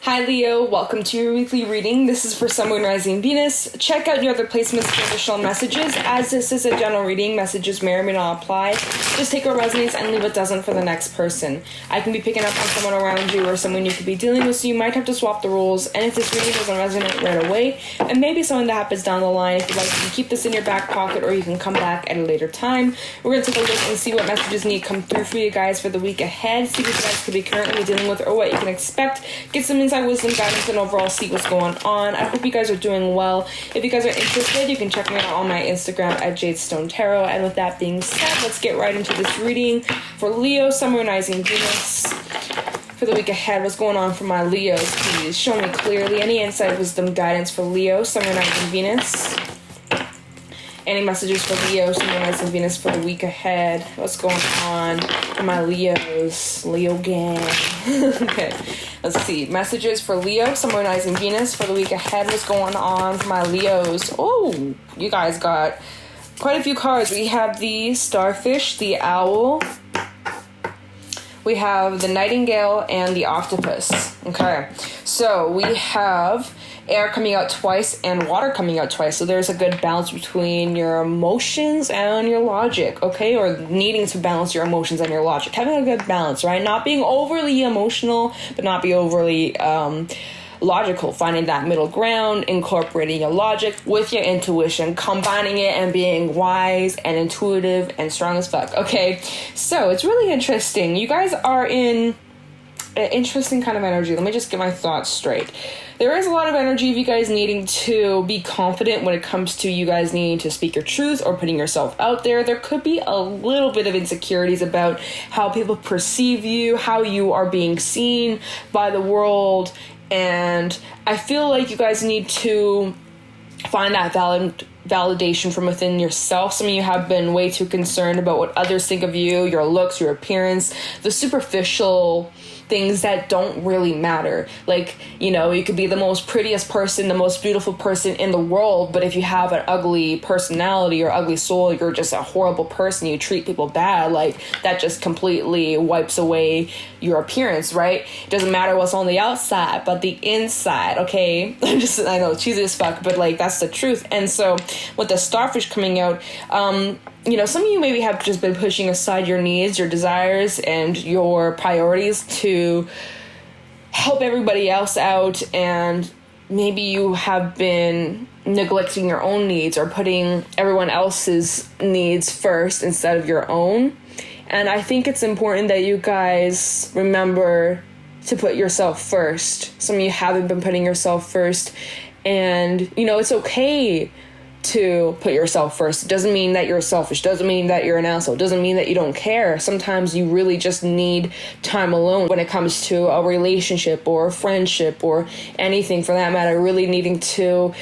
Hi Leo, welcome to your weekly reading. This is for Sun, Moon, Rising, Venus. Check out your other placements for additional messages. As this is a general reading, messages may or may not apply. Just take what resonates and leave what doesn't for the next person. I can be picking up on someone around you or someone you could be dealing with, so you might have to swap the roles. And if this reading doesn't resonate right away, and maybe something that happens down the line, if you'd like, you can keep this in your back pocket or you can come back at a later time. We're going to take a look and see what messages need to come through for you guys for the week ahead. See what you guys could be currently dealing with or what you can expect. Get some insight, wisdom, guidance, and overall see what's going on. I hope you guys are doing well. If you guys are interested, you can check me out on my Instagram at Jadestone Tarot. And with that being said, let's get right into this reading for Leo, Sun, Moon, Rising, Venus. For the week ahead, what's going on for my Leos, please? Show me clearly any insight, wisdom, guidance for Leo, Sun, Moon, Rising, Venus. Any messages for Leo, Sun, Moon, Rising, Venus for the week ahead? What's going on for my Leos? Leo gang. Okay, let's see. Messages for Leo, Sun, Moon, Rising, Venus for the week ahead. What's going on for my Leos? Oh, you guys got quite a few cards. We have the Starfish, the Owl. We have the Nightingale and the Octopus. Okay, so we have air coming out twice and water coming out twice. So there's a good balance between your emotions and your logic, okay? Or needing to balance your emotions and your logic. Having a good balance, right? Not being overly emotional, but not be overly logical. Finding that middle ground, incorporating your logic with your intuition, combining it and being wise and intuitive and strong as fuck, okay? So it's really interesting. You guys are in an interesting kind of energy. Let me just get my thoughts straight. There is a lot of energy of you guys needing to be confident when it comes to you guys needing to speak your truth or putting yourself out there. There could be a little bit of insecurities about how people perceive you, how you are being seen by the world. And I feel like you guys need to find that validation from within yourself. Some of you have been way too concerned about what others think of you, your looks, your appearance, the superficial things that don't really matter. Like, you know, you could be the most prettiest person, the most beautiful person in the world, but if you have an ugly personality or ugly soul, you're just a horrible person, you treat people bad, like that just completely wipes away your appearance, right? It doesn't matter what's on the outside, but the inside, okay? I know, cheesy as fuck, but like that's the truth. And so with the Starfish coming out, you know, some of you maybe have just been pushing aside your needs, your desires, and your priorities to help everybody else out, and maybe you have been neglecting your own needs or putting everyone else's needs first instead of your own. And I think it's important that you guys remember to put yourself first. Some of you haven't been putting yourself first, and, you know, it's okay to put yourself first. It doesn't mean that you're selfish, doesn't mean that you're an asshole, doesn't mean that you don't care. Sometimes you really just need time alone when it comes to a relationship or a friendship or anything for that matter, really needing to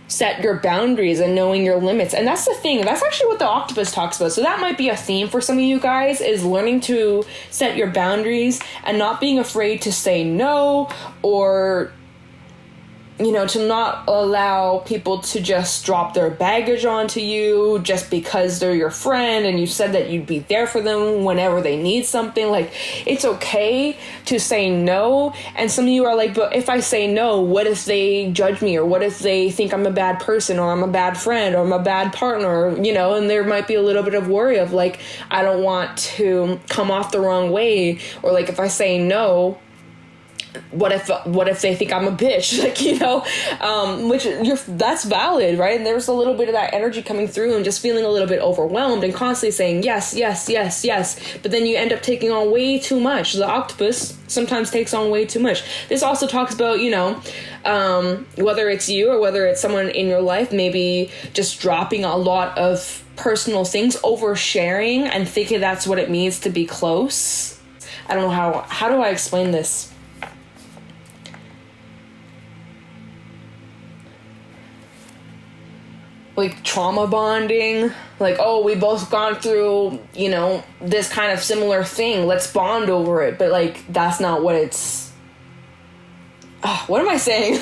set your boundaries and knowing your limits. And that's the thing, that's actually what the Octopus talks about. So that might be a theme for some of you guys, is learning to set your boundaries and not being afraid to say no, or, you know, to not allow people to just drop their baggage onto you just because they're your friend and you said that you'd be there for them whenever they need something. Like, it's okay to say no. And some of you are like, but if I say no, what if they judge me? Or what if they think I'm a bad person, or I'm a bad friend, or I'm a bad partner, you know? And there might be a little bit of worry of like, I don't want to come off the wrong way. Or like, if I say no, what if they think I'm a bitch, like, you know, that's valid, right? And there's a little bit of that energy coming through and just feeling a little bit overwhelmed and constantly saying yes, yes, yes, yes, but then you end up taking on way too much. The Octopus sometimes takes on way too much. This also talks about, you know, whether it's you or whether it's someone in your life, maybe just dropping a lot of personal things, oversharing, and thinking that's what it means to be close. I don't know how do I explain this? Like trauma bonding, like, oh, we both gone through, you know, this kind of similar thing, let's bond over it. But like, that's not what it's, what am I saying?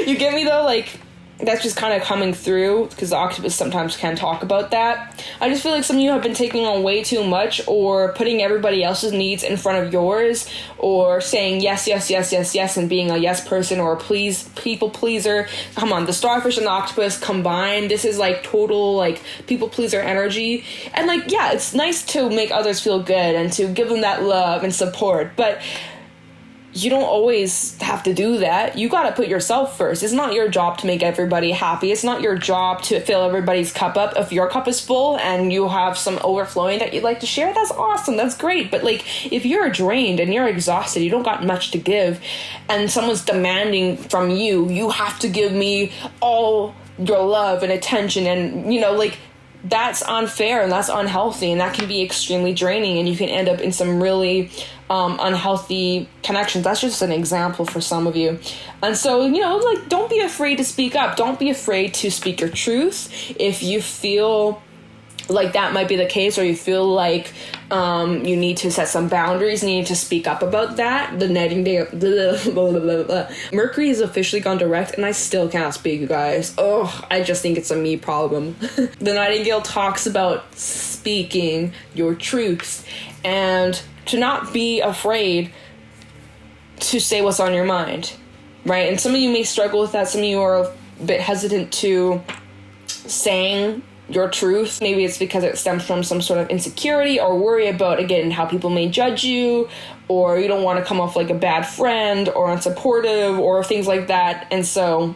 You get me though? Like, that's just kind of coming through, because the octopus sometimes can talk about that. I just feel like some of you have been taking on way too much, or putting everybody else's needs in front of yours, or saying yes, yes, yes, yes, yes, and being a yes person or a people pleaser. Come on, the starfish and the octopus combined, this is like total like people pleaser energy. And like, yeah, it's nice to make others feel good and to give them that love and support, but you don't always have to do that. You gotta put yourself first. It's not your job to make everybody happy. It's not your job to fill everybody's cup up. If your cup is full and you have some overflowing that you'd like to share, that's awesome. That's great. But like, if you're drained and you're exhausted, you don't got much to give, and someone's demanding from you, you have to give me all your love and attention, and you know, like, that's unfair and that's unhealthy, and that can be extremely draining, and you can end up in some really unhealthy connections. That's just an example for some of you. And so, you know, like, don't be afraid to speak up. Don't be afraid to speak your truth. If you feel like that might be the case, or you feel like you need to set some boundaries, and you need to speak up about that. The Nightingale, Mercury has officially gone direct, and I still can't speak, you guys. Oh, I just think it's a me problem. The Nightingale talks about speaking your truth, and to not be afraid to say what's on your mind, right? And some of you may struggle with that. Some of you are a bit hesitant to saying your truth. Maybe it's because it stems from some sort of insecurity or worry about, again, how people may judge you, or you don't want to come off like a bad friend or unsupportive or things like that. And so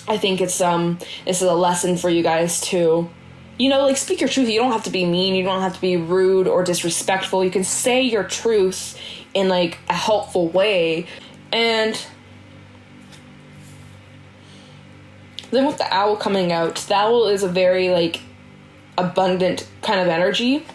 I think it's this is a lesson for you guys to, you know, like, speak your truth. You don't have to be mean. You don't have to be rude or disrespectful. You can say your truth in like a helpful way. And then with the owl coming out, the owl is a very like abundant kind of energy.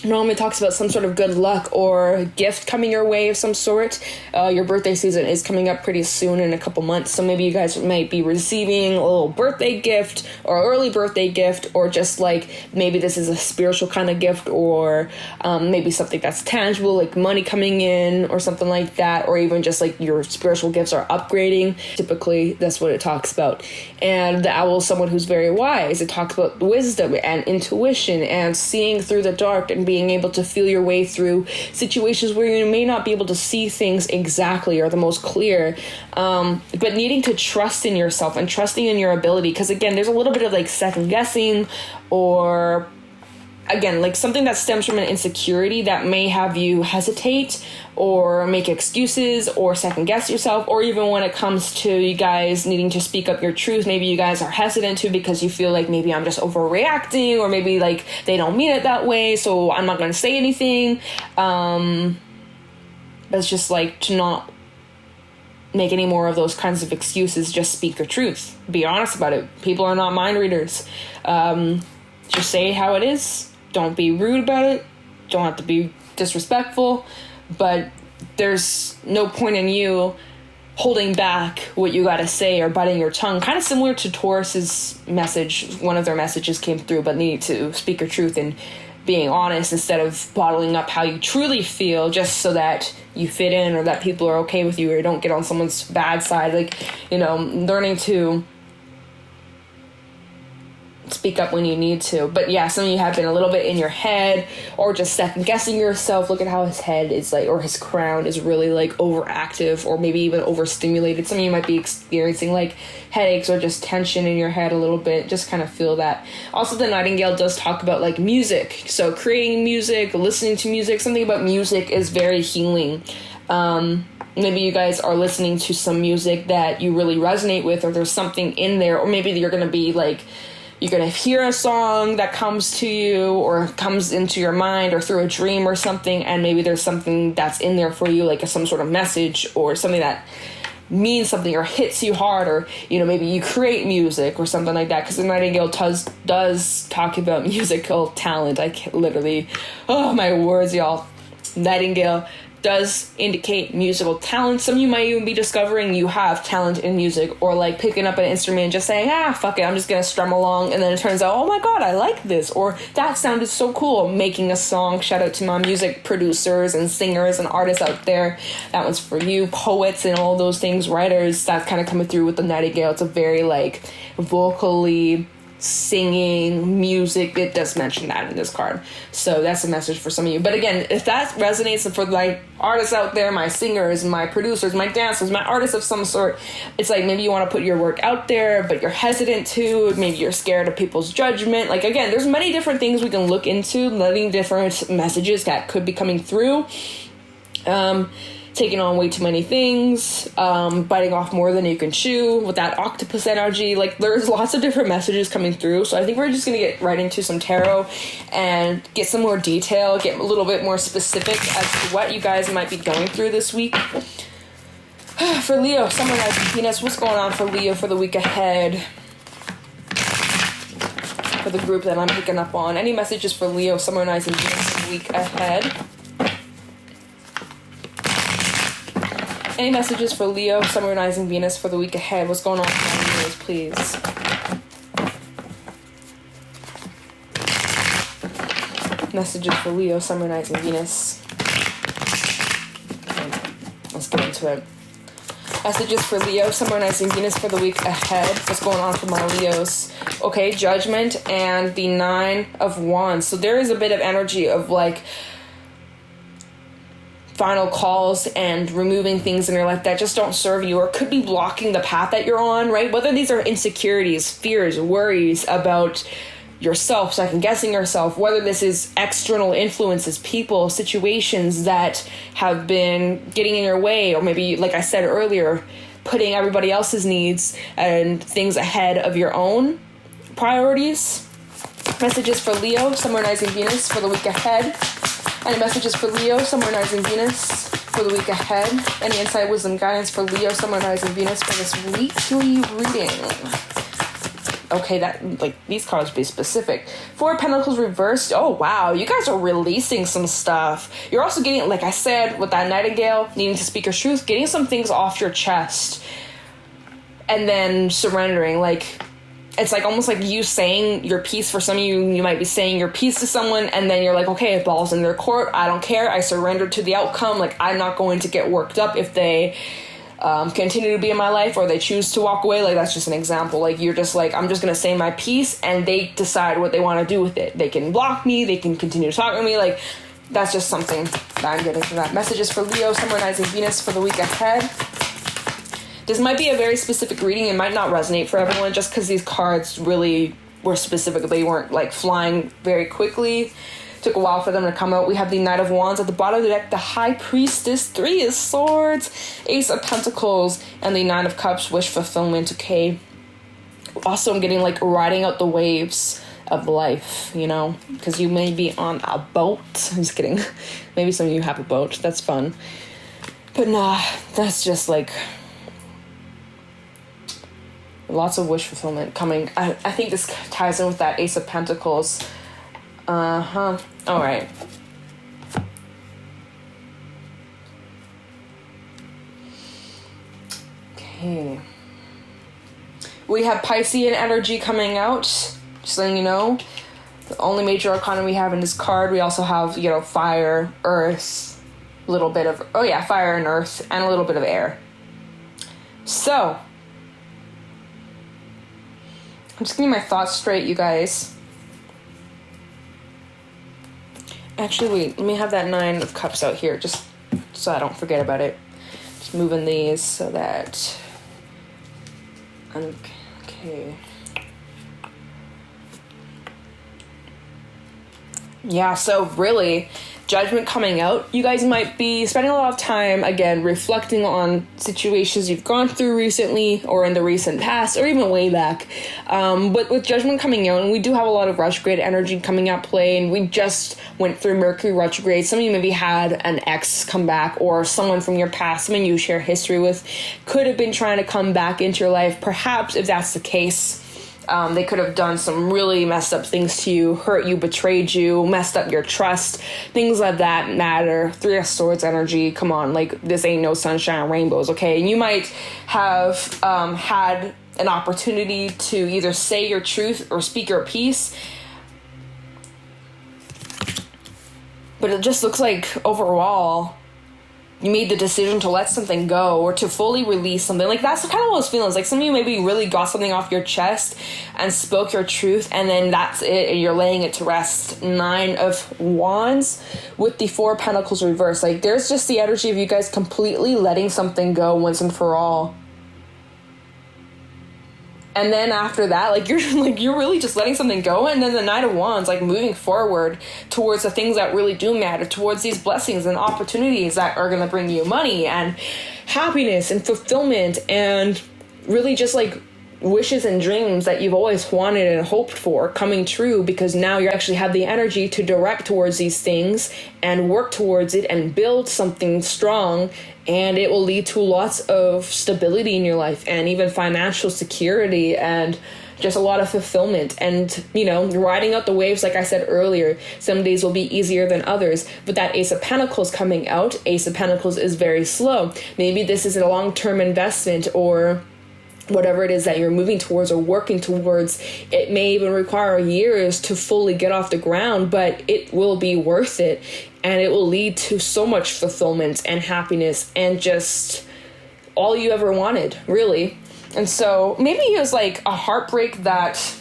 Normally talks about some sort of good luck or gift coming your way of some sort. Your birthday season is coming up pretty soon, in a couple months, so maybe you guys might be receiving a little birthday gift or early birthday gift, or just like maybe this is a spiritual kind of gift, or maybe something that's tangible like money coming in or something like that, or even just like your spiritual gifts are upgrading. Typically that's what it talks about. And the owl is someone who's very wise. It talks about wisdom and intuition and seeing through the dark and being able to feel your way through situations where you may not be able to see things exactly or the most clear, but needing to trust in yourself and trusting in your ability. Because again, there's a little bit of like second guessing, or again, like something that stems from an insecurity that may have you hesitate or make excuses or second guess yourself, or even when it comes to you guys needing to speak up your truth, maybe you guys are hesitant to because you feel like maybe I'm just overreacting, or maybe like they don't mean it that way, so I'm not going to say anything. But it's just like to not make any more of those kinds of excuses. Just speak your truth. Be honest about it. People are not mind readers. Just say it how it is. Don't be rude about it. Don't have to be disrespectful. But there's no point in you holding back what you gotta say or biting your tongue. Kind of similar to Taurus's message. One of their messages came through, but need to speak your truth and being honest instead of bottling up how you truly feel just so that you fit in or that people are okay with you or don't get on someone's bad side. Like, you know, learning to speak up when you need to. But yeah, some of you have been a little bit in your head or just second guessing yourself. Look at how his head is like, or his crown is really like overactive or maybe even overstimulated. Some of you might be experiencing like headaches or just tension in your head a little bit. Just kind of feel that. Also, the Nightingale does talk about like music. So creating music, listening to music. Something about music is very healing. Maybe you guys are listening to some music that you really resonate with, or there's something in there, or maybe you're going to be like, you're going to hear a song that comes to you or comes into your mind or through a dream or something, and maybe there's something that's in there for you, like some sort of message or something that means something or hits you hard, or, you know, maybe you create music or something like that, because the Nightingale does talk about musical talent. I can't literally, oh, my words, y'all. Nightingale does indicate musical talent. Some of you might even be discovering you have talent in music, or like picking up an instrument and just saying, fuck it, I'm just gonna strum along, and then it turns out, oh my god, I like this, or that sounded so cool, making a song. Shout out to my music producers and singers and artists out there. That one's for you. Poets and all those things, writers, that's kind of coming through with the Nightingale. It's a very like vocally singing music. It does mention that in this card, so that's a message for some of you. But again, if that resonates for like artists out there, my singers, my producers, my dancers, my artists of some sort, it's like maybe you want to put your work out there but you're hesitant to, maybe you're scared of people's judgment. Like, again, there's many different things we can look into, letting different messages that could be coming through. Taking on way too many things, biting off more than you can chew with that octopus energy. Like, there's lots of different messages coming through. So I think we're just going to get right into some tarot and get some more detail, get a little bit more specific as to what you guys might be going through this week. For Leo, Summer Rising Venus, what's going on for Leo for the week ahead? For the group that I'm picking up on. Any messages for Leo, Summer Rising Venus for the week ahead? Any messages for Leo, Sun, Moon, Rising, Venus for the week ahead? What's going on with my Leos, please? Messages for Leo, Sun, Moon, Rising, Venus. Okay, let's get into it. Messages for Leo, Sun, Moon, Rising, Venus for the week ahead. What's going on for my Leos? Okay, Judgment and the Nine of Wands. So there is a bit of energy of like final calls and removing things in your life that just don't serve you or could be blocking the path that you're on, right? Whether these are insecurities, fears, worries about yourself, second guessing yourself, whether this is external influences, people, situations that have been getting in your way, or maybe, like I said earlier, putting everybody else's needs and things ahead of your own priorities. Messages for Leo, Sun, Moon, Rising, Venus for the week ahead. Any messages for Leo, Sun, Moon, Rising, Venus for the week ahead? Any insight, wisdom, guidance for Leo, Sun, Moon, Rising, Venus for this weekly reading? Okay, that, like, these cards be specific. Four of Pentacles reversed. Oh, wow. You guys are releasing some stuff. You're also getting, like I said, with that Nightingale, needing to speak your truth, getting some things off your chest and then surrendering. Like, it's like almost like you saying your piece. For some of you, you might be saying your piece to someone and then you're like, okay, it ball's in their court. I don't care. I surrender to the outcome. Like, I'm not going to get worked up if they continue to be in my life or they choose to walk away. Like, that's just an example. Like, you're just like, I'm just going to say my piece and they decide what they want to do with it. They can block me. They can continue to talk to me. Like, that's just something that I'm getting from that. Messages for Leo, Sun, Moon, Rising, Venus for the week ahead. This might be a very specific reading. It might not resonate for everyone just because these cards really were specific. They weren't like flying very quickly. Took a while for them to come out. We have the Knight of Wands at the bottom of the deck, the High Priestess, Three of Swords, Ace of Pentacles, and the Nine of Cups, wish fulfillment. Okay. Also, I'm getting like riding out the waves of life, you know, because you may be on a boat. I'm just kidding. Maybe some of you have a boat. That's fun. But nah, that's just like lots of wish fulfillment coming. I think this ties in with that Ace of Pentacles. All right. Okay. We have Piscean energy coming out. Just letting you know. The only major arcana we have in this card. We also have, you know, fire, earth, a little bit of, fire and earth, and a little bit of air. So, I'm just getting my thoughts straight, you guys. Actually, wait, let me have that Nine of Cups out here, just so I don't forget about it. Just moving these so that... Okay. Yeah, so really, Judgment coming out. You guys might be spending a lot of time, again, reflecting on situations you've gone through recently or in the recent past or even way back. But with Judgment coming out, and we do have a lot of retrograde energy coming at play, and we just went through Mercury retrograde. Some of you maybe had an ex come back or someone from your past, someone you share history with, could have been trying to come back into your life. Perhaps if that's the case, They could have done some really messed up things to you, hurt you, betrayed you, messed up your trust. Things like that matter. Three of Swords energy. Come on, like, this ain't no sunshine and rainbows, okay? And you might have had an opportunity to either say your truth or speak your piece. But it just looks like overall you made the decision to let something go or to fully release something. Like, that's kind of those feelings. Like, some of you maybe really got something off your chest and spoke your truth, and then that's it, and you're laying it to rest. 9 of Wands with the 4 of Pentacles reversed. Like, there's just the energy of you guys completely letting something go once and for all. And then after that, like, you're really just letting something go. And then the Knight of Wands, like, moving forward towards the things that really do matter, towards these blessings and opportunities that are going to bring you money and happiness and fulfillment, and really just like wishes and dreams that you've always wanted and hoped for coming true, because now you actually have the energy to direct towards these things and work towards it and build something strong, and it will lead to lots of stability in your life and even financial security and just a lot of fulfillment. And, you know, riding out the waves, like I said earlier, some days will be easier than others. But that Ace of Pentacles coming out, Ace of Pentacles is very slow. Maybe this is a long-term investment or whatever it is that you're moving towards or working towards. It may even require years to fully get off the ground, but it will be worth it, and it will lead to so much fulfillment and happiness and just all you ever wanted, really. And so maybe it was like a heartbreak that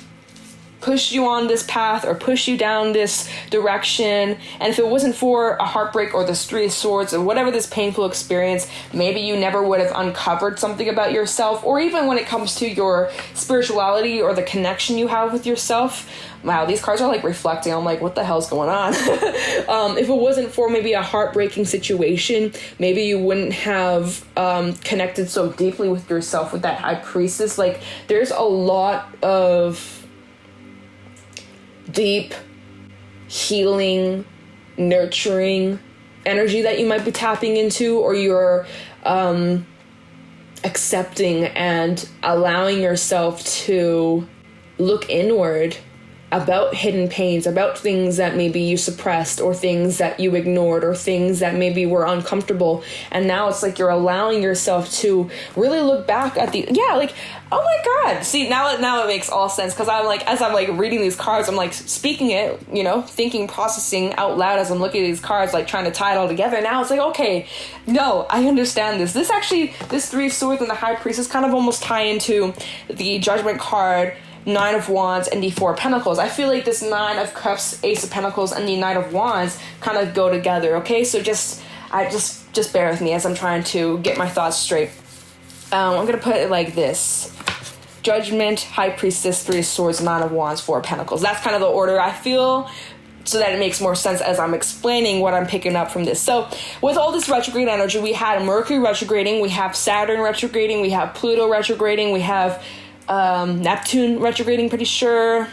pushed you on this path or pushed you down this direction. And if it wasn't for a heartbreak or the 3 of Swords or whatever this painful experience, maybe you never would have uncovered something about yourself, or even when it comes to your spirituality or the connection you have with yourself. Wow, these cards are like reflecting. I'm like, what the hell's going on? If it wasn't for maybe a heartbreaking situation, maybe you wouldn't have connected so deeply with yourself with that High Priestess. Like, there's a lot of deep, healing, nurturing energy that you might be tapping into, or you're accepting and allowing yourself to look inward about hidden pains, about things that maybe you suppressed or things that you ignored or things that maybe were uncomfortable. And now it's like you're allowing yourself to really look back at oh my God. See, now it makes all sense, because I'm like, as I'm like reading these cards, I'm like speaking it, you know, thinking, processing out loud as I'm looking at these cards, like trying to tie it all together. Now it's like, okay, no, I understand this. This 3 of Swords and the High Priestess kind of almost tie into the Judgment card, 9 of Wands, and the 4 of Pentacles. I feel like this 9 of Cups, Ace of Pentacles, and the Knight of Wands kind of go together, okay? So just bear with me as I'm trying to get my thoughts straight. I'm going to put it like this. Judgment, High Priestess, 3 of Swords, 9 of Wands, 4 of Pentacles. That's kind of the order I feel, so that it makes more sense as I'm explaining what I'm picking up from this. So with all this retrograde energy, we had Mercury retrograding, we have Saturn retrograding, we have Pluto retrograding, we have Neptune retrograding, pretty sure.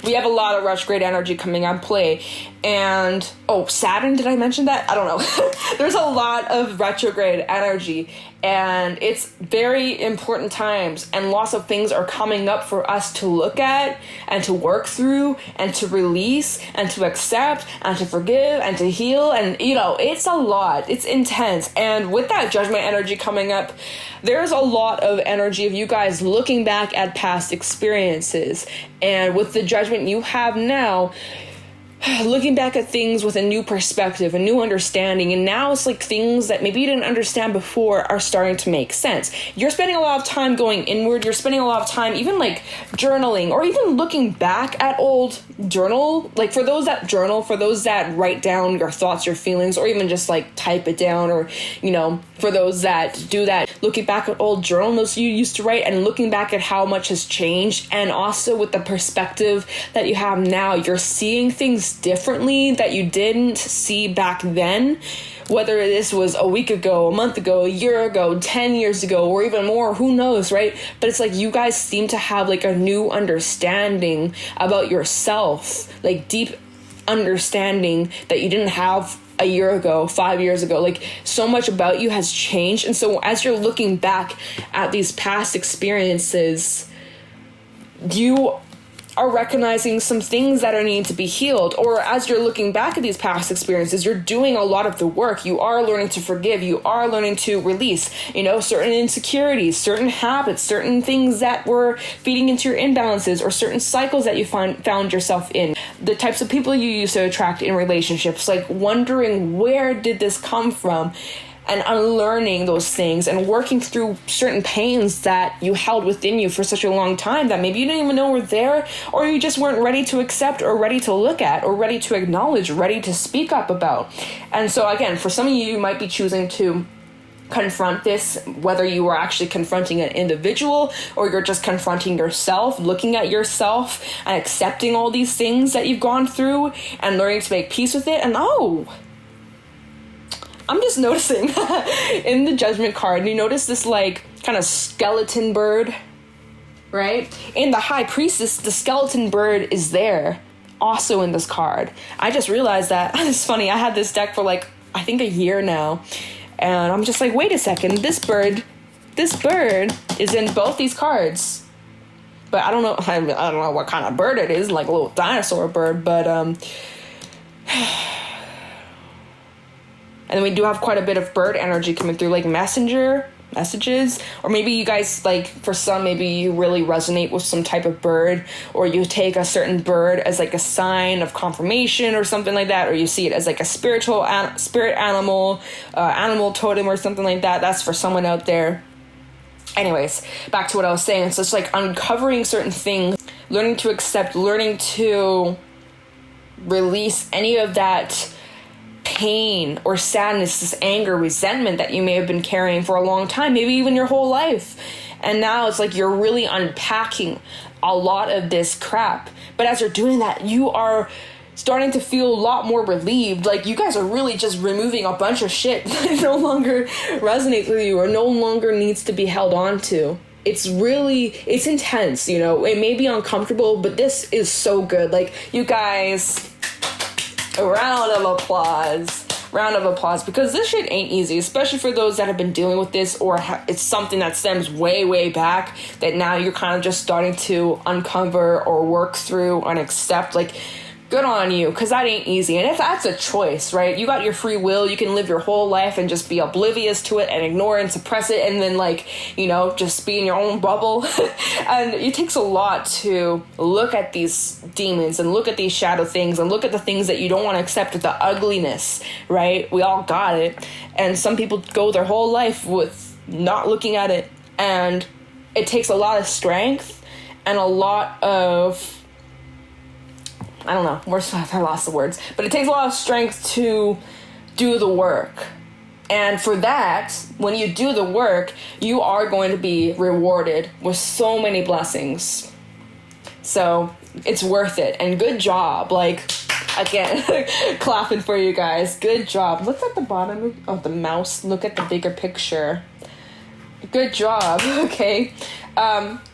We have a lot of retrograde energy coming on play. And, Saturn, did I mention that? I don't know. There's a lot of retrograde energy, and it's very important times, and lots of things are coming up for us to look at and to work through and to release and to accept and to forgive and to heal. And, you know, it's a lot. It's intense. And with that Judgment energy coming up, there's a lot of energy of you guys looking back at past experiences. And with the Judgment you have now, looking back at things with a new perspective, a new understanding, and now it's like things that maybe you didn't understand before are starting to make sense. You're spending a lot of time going inward. You're spending a lot of time even like journaling, or even looking back at old journal. Like, for those that journal, for those that write down your thoughts, your feelings, or even just like type it down, or, you know, for those that do that, looking back at old journal notes you used to write and looking back at how much has changed, and also with the perspective that you have now, you're seeing things differently that you didn't see back then, whether this was a week ago, a month ago, a year ago, 10 years ago, or even more, who knows, right? But it's like you guys seem to have like a new understanding about yourself, like deep understanding that you didn't have a year ago, 5 years ago. Like, so much about you has changed. And so as you're looking back at these past experiences, you are recognizing some things that are needing to be healed, or as you're looking back at these past experiences, you're doing a lot of the work. You are learning to forgive. You are learning to release, certain insecurities, certain habits, certain things that were feeding into your imbalances, or certain cycles that you found yourself in. The types of people you used to attract in relationships, like wondering, where did this come from? And unlearning those things and working through certain pains that you held within you for such a long time that maybe you didn't even know were there, or you just weren't ready to accept, or ready to look at, or ready to acknowledge, ready to speak up about. And so again, for some of you, you might be choosing to confront this, whether you are actually confronting an individual or you're just confronting yourself, looking at yourself and accepting all these things that you've gone through and learning to make peace with it. And I'm just noticing in the Judgment card, you notice this like kind of skeleton bird, right? In the High Priestess, the skeleton bird is there also in this card. I just realized that. It's funny. I had this deck for like, I think a year now. And I'm just like, wait a second, this bird is in both these cards. But I don't know what kind of bird it is, like a little dinosaur bird, but and then we do have quite a bit of bird energy coming through, like messages, or maybe you guys, like, for some, maybe you really resonate with some type of bird, or you take a certain bird as like a sign of confirmation or something like that, or you see it as like a spirit animal, animal totem or something like that. That's for someone out there. Anyways, back to what I was saying. So it's like uncovering certain things, learning to accept, learning to release any of that pain or sadness, this anger, resentment that you may have been carrying for a long time, maybe even your whole life. And now it's like you're really unpacking a lot of this crap. But as you're doing that, you are starting to feel a lot more relieved. Like you guys are really just removing a bunch of shit that no longer resonates with you or no longer needs to be held on to. It's intense, it may be uncomfortable, but this is so good. Like, you guys, a round of applause, because this shit ain't easy, especially for those that have been dealing with this, or it's something that stems way, way back that now you're kind of just starting to uncover or work through and accept. Like, good on you, because that ain't easy. And if that's a choice, right? You got your free will. You can live your whole life and just be oblivious to it and ignore and suppress it, and then, like, just be in your own bubble. And it takes a lot to look at these demons and look at these shadow things and look at the things that you don't want to accept with the ugliness, right? We all got it. And some people go their whole life with not looking at it. And it takes a lot of strength and a lot of, I don't know, I lost the words, but it takes a lot of strength to do the work. And for that, when you do the work, you are going to be rewarded with so many blessings. So it's worth it. And good job. Like, again, clapping for you guys. Good job. Look at the bottom of the mouse. Look at the bigger picture. Good job. Okay.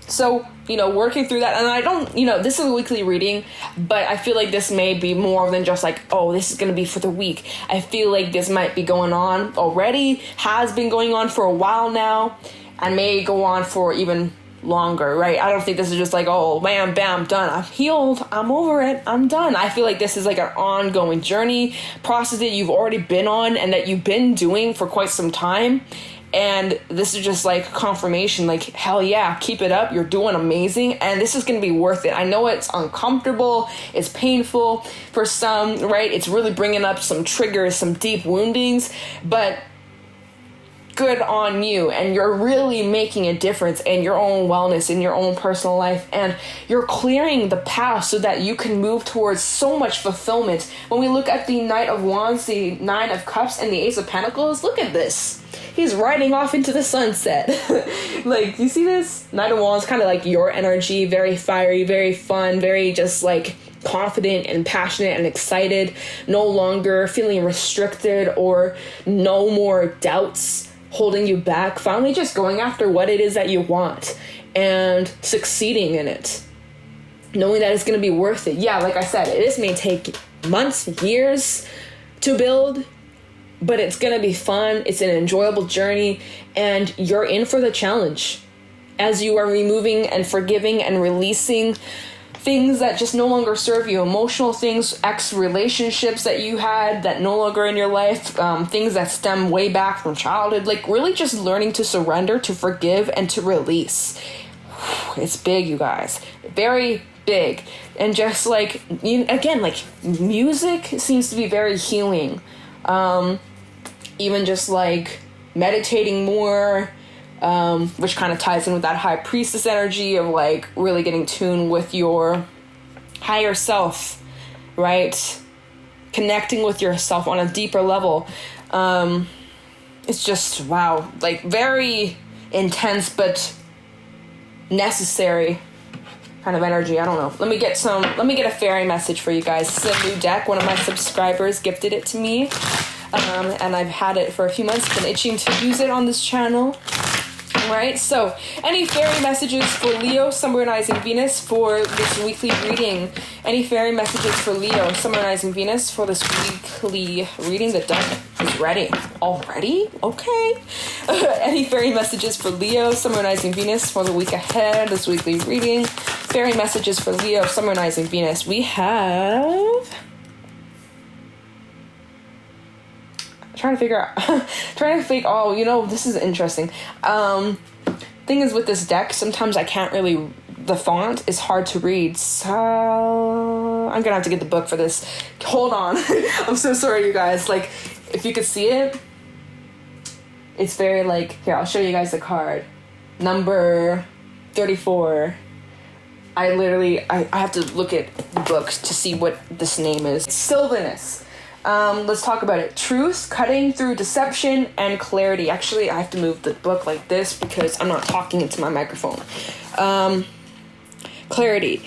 So, working through that, and I don't, this is a weekly reading, but I feel like this may be more than just like, oh, this is going to be for the week. I feel like this might be going on already, has been going on for a while now, and may go on for even longer, right? I don't think this is just like, oh, bam, bam, done. I'm healed. I'm over it. I'm done. I feel like this is like an ongoing journey, process that you've already been on and that you've been doing for quite some time. And this is just like confirmation, like, hell yeah, keep it up. You're doing amazing. And this is going to be worth it. I know it's uncomfortable. It's painful for some, right? It's really bringing up some triggers, some deep woundings, but good on you. And you're really making a difference in your own wellness, in your own personal life. And you're clearing the path so that you can move towards so much fulfillment. When we look at the Knight of Wands, the Nine of Cups, and the Ace of Pentacles, look at this. He's riding off into the sunset. Like, you see this? Knight of Wands, kind of like your energy, very fiery, very fun, very just like confident and passionate and excited, no longer feeling restricted or no more doubts holding you back, finally just going after what it is that you want and succeeding in it, knowing that it's going to be worth it. Yeah, like I said, this may take months, years to build, but it's going to be fun. It's an enjoyable journey, and you're in for the challenge. as you are removing and forgiving and releasing things that just no longer serve you, emotional things, ex-relationships that you had that no longer in your life, things that stem way back from childhood, like really just learning to surrender, to forgive, and to release. It's big, you guys. Very big. And just like, again, like music seems to be very healing. Even just like meditating more, which kind of ties in with that high priestess energy of like really getting tuned with your higher self, right? Connecting with yourself on a deeper level. It's just, wow, like very intense but necessary kind of energy. I don't know. Let me get a fairy message for you guys. This is a new deck. One of my subscribers gifted it to me. And I've had it for a few months, been itching to use it on this channel. Right, so any fairy messages for Leo, Sun, Moon, Rising, Venus for this weekly reading? Any fairy messages for Leo, Sun, Moon, Rising, Venus for this weekly reading? The deck is ready. Already? Okay. Any fairy messages for Leo, Sun, Moon, Rising, Venus for the week ahead, this weekly reading? Fairy messages for Leo, Sun, Moon, Rising, Venus. We have... trying to figure, oh, you know, this is interesting. Thing is with this deck, sometimes I can't really, the font is hard to read, so I'm gonna have to get the book for this. Hold on. I'm so sorry, you guys. Like, if you could see it, it's very like, here, I'll show you guys the card. Number 34. I have to look at the book to see what this name is. Sylvanus. Let's talk about it. Truth, cutting through deception, and clarity. Actually, I have to move the book like this because I'm not talking into my microphone. Clarity.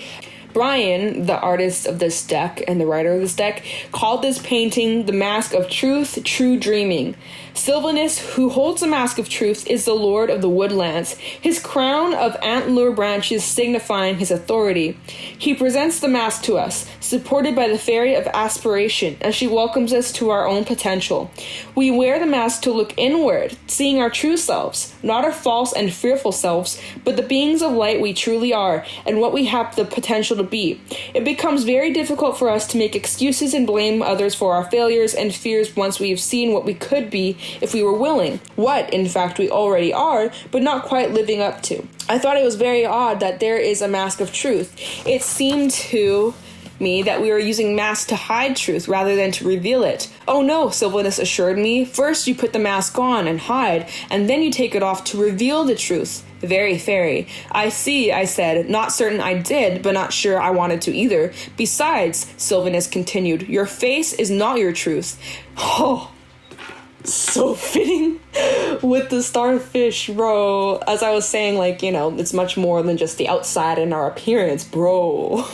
Brian, the artist of this deck and the writer of this deck, called this painting the Mask of Truth, True Dreaming. Sylvanus, who holds the Mask of Truth, is the Lord of the Woodlands, his crown of antler branches signifying his authority. He presents the mask to us, supported by the Fairy of Aspiration, as she welcomes us to our own potential. We wear the mask to look inward, seeing our true selves, not our false and fearful selves, but the beings of light we truly are, and what we have the potential to be. It becomes very difficult for us to make excuses and blame others for our failures and fears once we have seen what we could be if we were willing, what, in fact, we already are, but not quite living up to. I thought it was very odd that there is a mask of truth. It seemed to me that we were using masks to hide truth rather than to reveal it. Oh no, Sylvanus assured me. First you put the mask on and hide, and then you take it off to reveal the truth. Very fairy. I see, I said, not certain I did, but not sure I wanted to either. Besides, Sylvanus continued, your face is not your truth. Oh, so fitting with the starfish, bro. As I was saying, like, you know, it's much more than just the outside and our appearance, bro.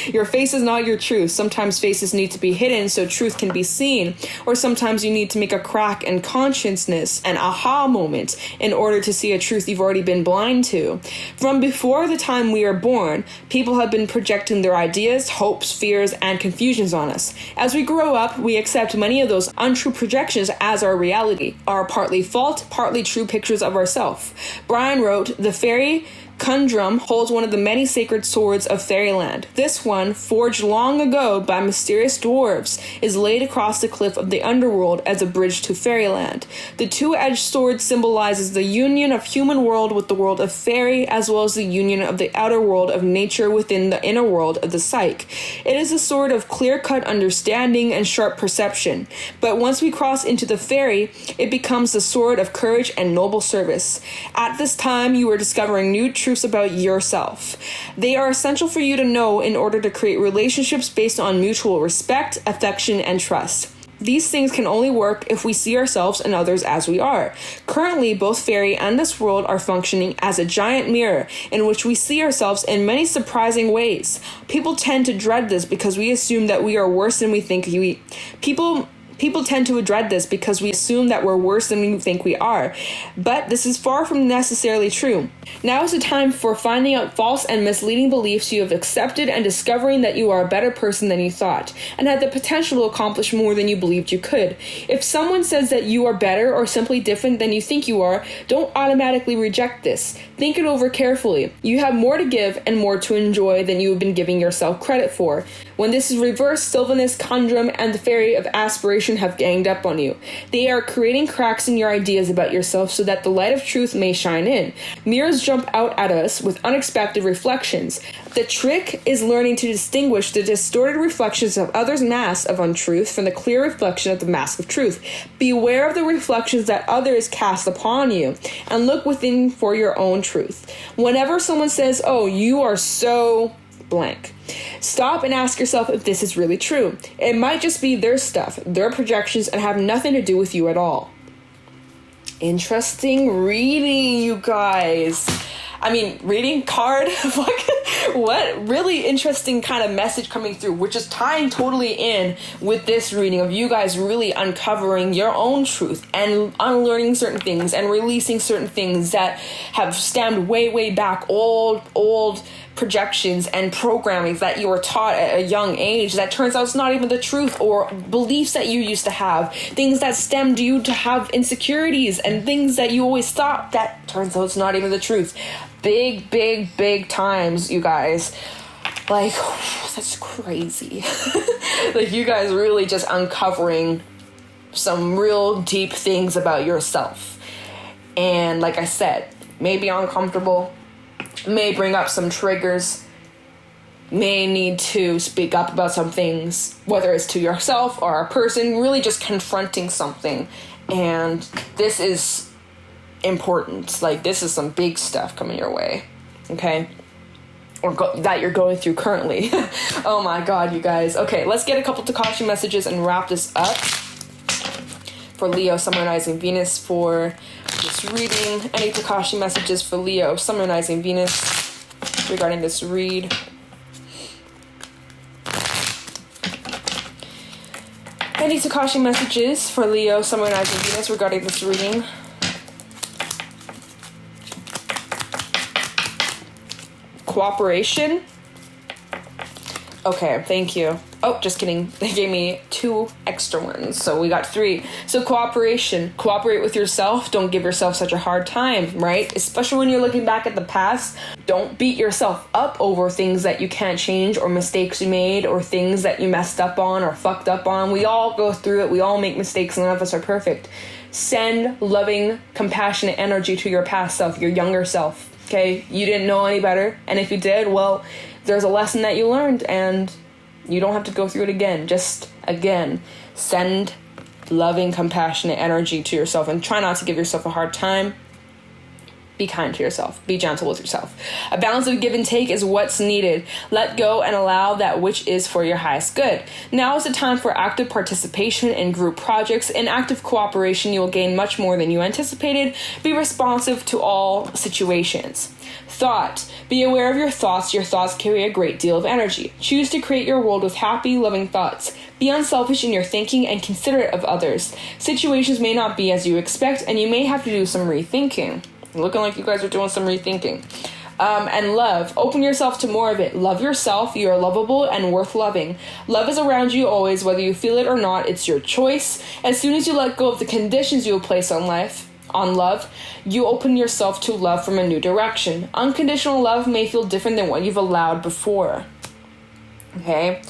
Your face is not your truth. Sometimes faces need to be hidden so truth can be seen, or sometimes you need to make a crack in consciousness, an aha moment, in order to see a truth you've already been blind to. From before the time we are born, people have been projecting their ideas, hopes, fears, and confusions on us. As we grow up, we accept many of those untrue projections as our reality, our partly false, partly true pictures of ourselves. Brian wrote, the fairy conundrum holds one of the many sacred swords of fairyland. This one, forged long ago by mysterious dwarves, is laid across the cliff of the underworld as a bridge to fairyland. The two-edged sword symbolizes the union of human world with the world of fairy, as well as the union of the outer world of nature within the inner world of the psyche. It is a sword of clear-cut understanding and sharp perception, but once we cross into the fairy, it becomes the sword of courage and noble service. At this time, you are discovering new truths about yourself. They are essential for you to know in order to create relationships based on mutual respect, affection, and trust. These things can only work if we see ourselves and others as we are. Currently, both fairy and this world are functioning as a giant mirror in which we see ourselves in many surprising ways. People tend to dread this because we assume that we are worse than we think we. People People tend to dread this because we assume that we're worse than we think we are, but this is far from necessarily true. Now is the time for finding out false and misleading beliefs you have accepted and discovering that you are a better person than you thought, and had the potential to accomplish more than you believed you could. If someone says that you are better or simply different than you think you are, don't automatically reject this. Think it over carefully. You have more to give and more to enjoy than you have been giving yourself credit for. When this is reversed, Sylvanus, Condrum, and the Fairy of Aspiration have ganged up on you. They are creating cracks in your ideas about yourself so that the light of truth may shine in. Mirrors jump out at us with unexpected reflections. The trick is learning to distinguish the distorted reflections of others' masks of untruth from the clear reflection of the mask of truth. Beware of the reflections that others cast upon you, and look within for your own truth. Whenever someone says, "Oh, you are so blank," stop and ask yourself if this is really true. It might just be their stuff, their projections, and have nothing to do with you at all. Interesting reading, you guys. I mean, reading card, what really interesting kind of message coming through, which is tying totally in with this reading of you guys really uncovering your own truth and unlearning certain things and releasing certain things that have stemmed way back, old projections and programming that you were taught at a young age that turns out it's not even the truth, or beliefs that you used to have, things that stemmed you to have insecurities, and things that you always thought that turns out it's not even the truth. Big times, you guys. Like, that's crazy. Like, you guys really just uncovering some real deep things about yourself. And like I said, may be uncomfortable, may bring up some triggers, may need to speak up about some things, whether it's to yourself or a person, really just confronting something. And this is important. Like, this is some big stuff coming your way, okay? Or that you're going through currently. Oh my god, you guys. Okay, let's get a couple Tikashi messages and wrap this up. For Leo, Sun, Moon, Rising, Venus for this reading. Any Tikashi messages for Leo, Sun, Moon, Rising, Venus regarding this read? Any Tikashi messages for Leo, Sun, Moon, Rising, Venus regarding this reading? Cooperation. Okay, thank you. Oh, just kidding. They gave me 2 extra ones, so we got 3. So cooperation. Cooperate with yourself. Don't give yourself such a hard time, right? Especially when you're looking back at the past. Don't beat yourself up over things that you can't change, or mistakes you made, or things that you messed up on or fucked up on. We all go through it. We all make mistakes. None of us are perfect. Send loving, compassionate energy to your past self, your younger self. Okay? You didn't know any better. And if you did, well, there's a lesson that you learned, and you don't have to go through it again. Just, again, send loving, compassionate energy to yourself, and try not to give yourself a hard time. Be kind to yourself. Be gentle with yourself. A balance of give and take is what's needed. Let go and allow that which is for your highest good. Now is the time for active participation in group projects. In active cooperation, you will gain much more than you anticipated. Be responsive to all situations. Thought. Be aware of your thoughts. Your thoughts carry a great deal of energy. Choose to create your world with happy, loving thoughts. Be unselfish in your thinking and considerate of others. Situations may not be as you expect, and you may have to do some rethinking. Looking like you guys are doing some rethinking. And love. Open yourself to more of it. Love yourself. You are lovable and worth loving. Love is around you always, whether you feel it or not. It's your choice. As soon as you let go of the conditions you will place on love, you open yourself to love from a new direction. Unconditional love may feel different than what you've allowed before. Okay?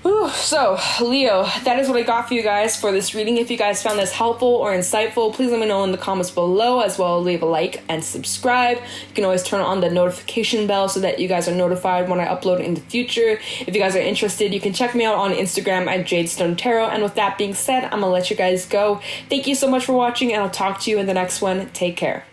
Whew. So, Leo, that is what I got for you guys for this reading. If you guys found this helpful or insightful, please let me know in the comments below, as well as leave a like and subscribe. You can always turn on the notification bell so that you guys are notified when I upload in the future. If you guys are interested, you can check me out on Instagram at Jadestone Tarot. And with that being said, I'm going to let you guys go. Thank you so much for watching, and I'll talk to you in the next one. Take care.